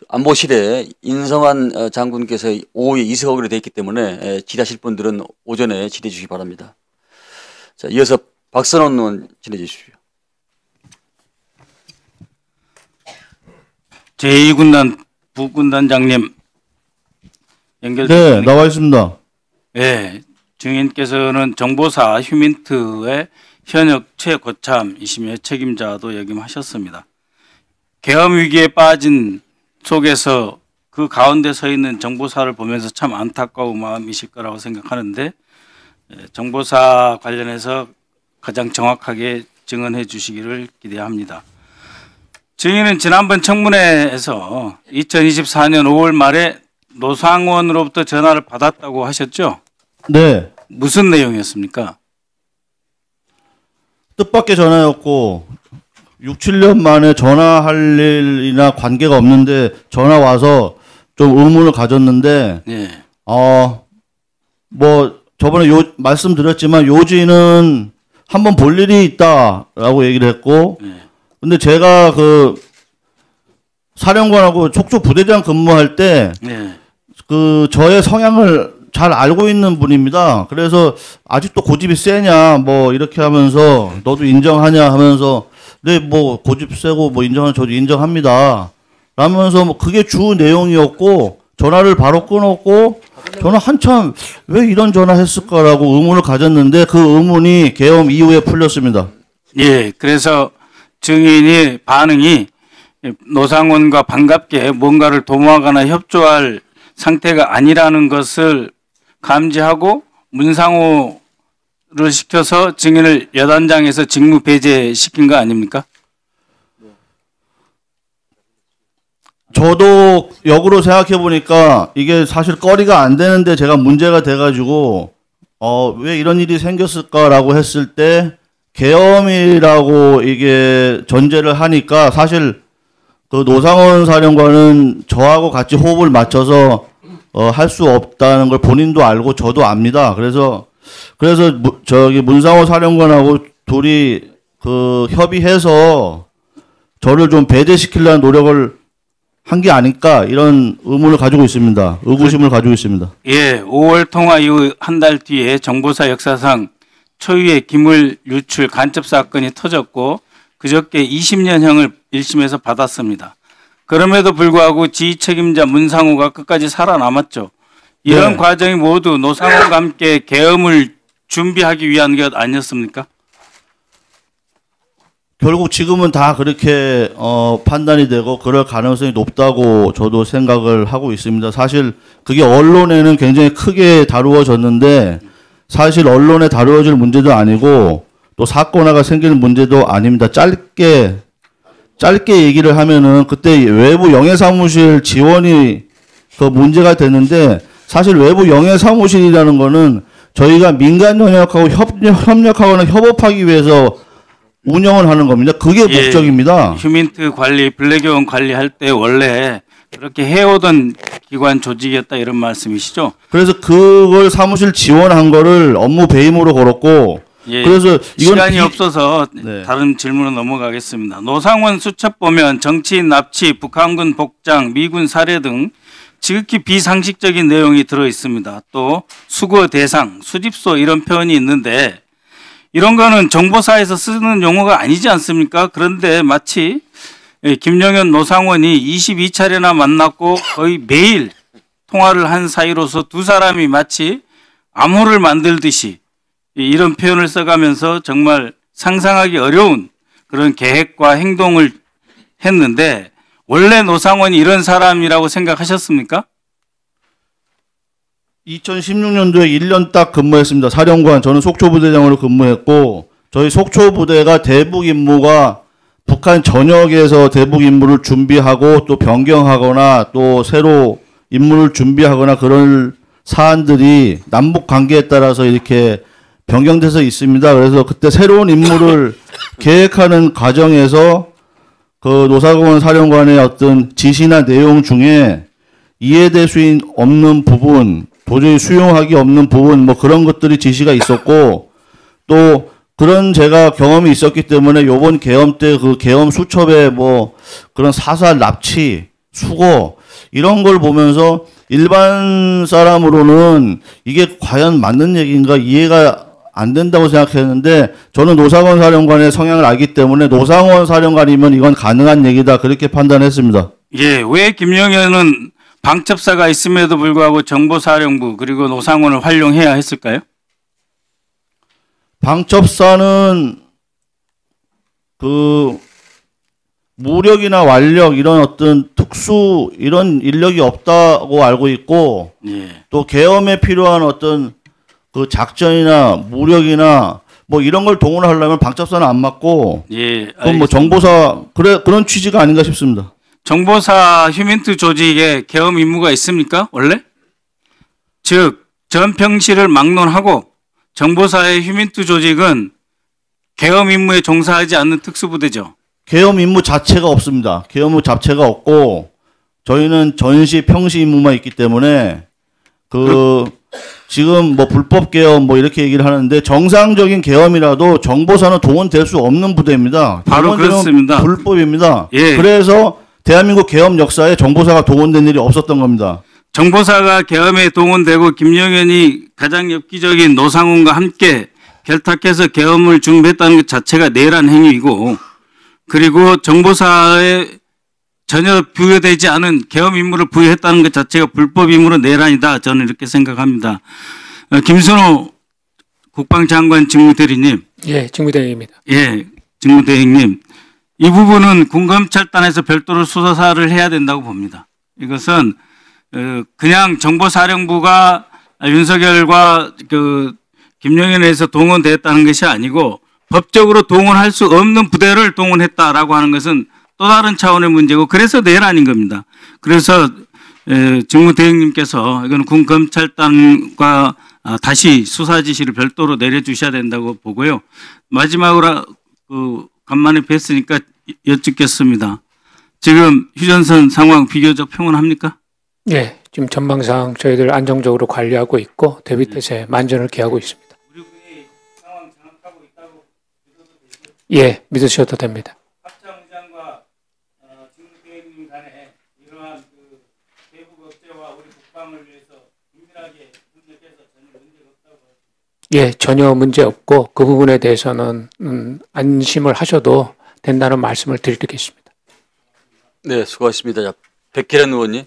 안보실에 인성환 장군께서 오후에 이석하기로 되어 있기 때문에 질의하실 분들은 오전에 질의해 주시기 바랍니다. 자, 이어서 박선원 의원 질의해 주십시오. 제2군단 부군단장님 연결. 네, 나와 있습니다. 네, 증인께서는 정보사 휴민트의 현역 최고참이시며 책임자도 역임하셨습니다. 계엄 위기에 빠진 속에서 그 가운데 서 있는 정보사를 보면서 참 안타까운 마음이실 거라고 생각하는데 정보사 관련해서 가장 정확하게 증언해 주시기를 기대합니다. 증인은 지난번 청문회에서 2024년 5월 말에 노상원으로부터 전화를 받았다고 하셨죠? 네. 무슨 내용이었습니까? 뜻밖의 전화였고 6, 7년 만에 전화할 일이나 관계가 없는데 전화 와서 좀 의문을 가졌는데 네. 뭐 저번에 말씀드렸지만 요지는 한번 볼 일이 있다라고 얘기를 했고 네. 근데 제가 그 사령관하고 촉조 부대장 근무할 때 네. 그 저의 성향을 잘 알고 있는 분입니다. 그래서 아직도 고집이 세냐 뭐 이렇게 하면서 너도 인정하냐 하면서 네 뭐 고집 세고 뭐 인정하는 저도 인정합니다. 라면서 뭐 그게 주 내용이었고 전화를 바로 끊었고 저는 한참 왜 이런 전화 했을까라고 의문을 가졌는데 그 의문이 계엄 이후에 풀렸습니다. 예, 그래서 증인이 반응이 노상원과 반갑게 뭔가를 도모하거나 협조할 상태가 아니라는 것을 감지하고 문상호를 시켜서 증인을 여단장에서 직무 배제시킨 거 아닙니까? 저도 역으로 생각해 보니까 이게 사실 거리가 안 되는데 제가 문제가 돼가지고 왜 이런 일이 생겼을까라고 했을 때 계엄이라고 이게 전제를 하니까 사실 그 노상원 사령관은 저하고 같이 호흡을 맞춰서 할 수 없다는 걸 본인도 알고 저도 압니다. 그래서 저기 문상호 사령관하고 둘이 그 협의해서 저를 좀 배제시키려는 노력을 한 게 아닐까 이런 의문을 가지고 있습니다. 의구심을 가지고 있습니다. 예, 5월 통화 이후 한 달 뒤에 정보사 역사상 초유의 기물 유출 간첩 사건이 터졌고 그저께 20년형을 1심에서 받았습니다. 그럼에도 불구하고 지휘 책임자 문상호가 끝까지 살아남았죠. 이런 네. 과정이 모두 노상호와 함께 계엄을 준비하기 위한 것 아니었습니까? 결국 지금은 다 그렇게 판단이 되고 그럴 가능성이 높다고 저도 생각을 하고 있습니다. 사실 그게 언론에는 굉장히 크게 다루어졌는데 사실 언론에 다루어질 문제도 아니고 또 사건화가 생길 문제도 아닙니다. 짧게 얘기를 하면은 그때 외부 영해사무실 지원이 그 문제가 됐는데 사실 외부 영해사무실이라는 거는 저희가 민간 영역하고 협력하거나 협업하기 위해서 운영을 하는 겁니다. 그게 예, 목적입니다. 휴민트 관리, 블랙요원 관리할 때 원래 그렇게 해오던 기관 조직이었다 이런 말씀이시죠? 그래서 그걸 사무실 지원한 거를 업무 배임으로 걸었고 예, 그래서 이건 시간이 없어서 네. 다른 질문으로 넘어가겠습니다. 노상원 수첩 보면 정치인 납치, 북한군 복장, 미군 사례 등 지극히 비상식적인 내용이 들어 있습니다. 또 수거 대상, 수집소 이런 표현이 있는데 이런 거는 정보사에서 쓰는 용어가 아니지 않습니까? 그런데 마치 김영현 노상원이 22차례나 만났고 거의 매일 통화를 한 사이로서 두 사람이 마치 암호를 만들듯이 이런 표현을 써가면서 정말 상상하기 어려운 그런 계획과 행동을 했는데 원래 노상원이 이런 사람이라고 생각하셨습니까? 2016년도에 1년 딱 근무했습니다. 사령관 저는 속초부대장으로 근무했고 저희 속초부대가 대북 임무가 북한 전역에서 대북 임무를 준비하고 또 변경하거나 또 새로 임무를 준비하거나 그런 사안들이 남북 관계에 따라서 이렇게 변경돼서 있습니다. 그래서 그때 새로운 임무를 계획하는 과정에서 그 노상원 사령관의 어떤 지시나 내용 중에 이해될 수 없는 부분, 도저히 수용하기 없는 부분, 뭐 그런 것들이 지시가 있었고 또 그런 제가 경험이 있었기 때문에 요번 계엄 때 그 계엄 수첩에 뭐 그런 사살 납치 수고 이런 걸 보면서 일반 사람으로는 이게 과연 맞는 얘기인가 이해가 안 된다고 생각했는데 저는 노상원 사령관의 성향을 알기 때문에 노상원 사령관이면 이건 가능한 얘기다 그렇게 판단했습니다. 예, 왜 김영현은 방첩사가 있음에도 불구하고 정보사령부 그리고 노상원을 활용해야 했을까요? 방첩사는 그 무력이나 완력 이런 어떤 특수 이런 인력이 없다고 알고 있고 예. 또 계엄에 필요한 어떤 그 작전이나 무력이나 뭐 이런 걸 동원하려면 방첩사는 안 맞고 예. 그건 뭐 정보사 그런 취지가 아닌가 싶습니다. 정보사 휴민트 조직에 계엄 임무가 있습니까? 원래? 즉 전평시를 막론하고 정보사의 휴민트 조직은 계엄 임무에 종사하지 않는 특수부대죠. 계엄 임무 자체가 없습니다. 계엄 임무 자체가 없고 저희는 전시 평시 임무만 있기 때문에 지금 뭐 불법 계엄 뭐 이렇게 얘기를 하는데 정상적인 계엄이라도 정보사는 동원될 수 없는 부대입니다. 바로 그렇습니다. 불법입니다. 예. 그래서 대한민국 계엄 역사에 정보사가 동원된 일이 없었던 겁니다. 정보사가 계엄에 동원되고 김영현이 가장 엽기적인 노상원과 함께 결탁해서 계엄을 준비했다는 것 자체가 내란 행위이고 그리고 정보사에 전혀 부여되지 않은 계엄 임무를 부여했다는 것 자체가 불법 임무로 내란이다. 저는 이렇게 생각합니다. 김순호 국방장관 직무대리님. 예, 직무대행입니다. 예, 직무대행님. 이 부분은 군검찰단에서 별도로 수사를 해야 된다고 봅니다. 이것은 그냥 정보사령부가 윤석열과 김영현에서 동원됐다는 것이 아니고 법적으로 동원할 수 없는 부대를 동원했다라고 하는 것은 또 다른 차원의 문제고 그래서 내란인 겁니다. 그래서 직무대행님께서 이건 군검찰단과 다시 수사 지시를 별도로 내려주셔야 된다고 보고요. 마지막으로 간만에 뵀으니까 여쭙겠습니다. 지금 휴전선 상황 비교적 평온합니까? 예, 지금 전망상 저희들 안정적으로 관리하고 있고 대비태세 만전을 기하고 있습니다. 우리 군이 상황 장악하고 있다고 믿어도 되죠? 예, 믿으셔도 됩니다. 합참의장과 직무대행님 간에 이러한 대북 억제와 우리 국방을 위해서 긴밀하게 협력해서 전혀 문제가 없다고 하십니다. 예, 전혀 문제 없고 그 부분에 대해서는 안심을 하셔도 된다는 말씀을 드리겠습니다. 네, 수고하셨습니다. 자, 백혜련 의원님.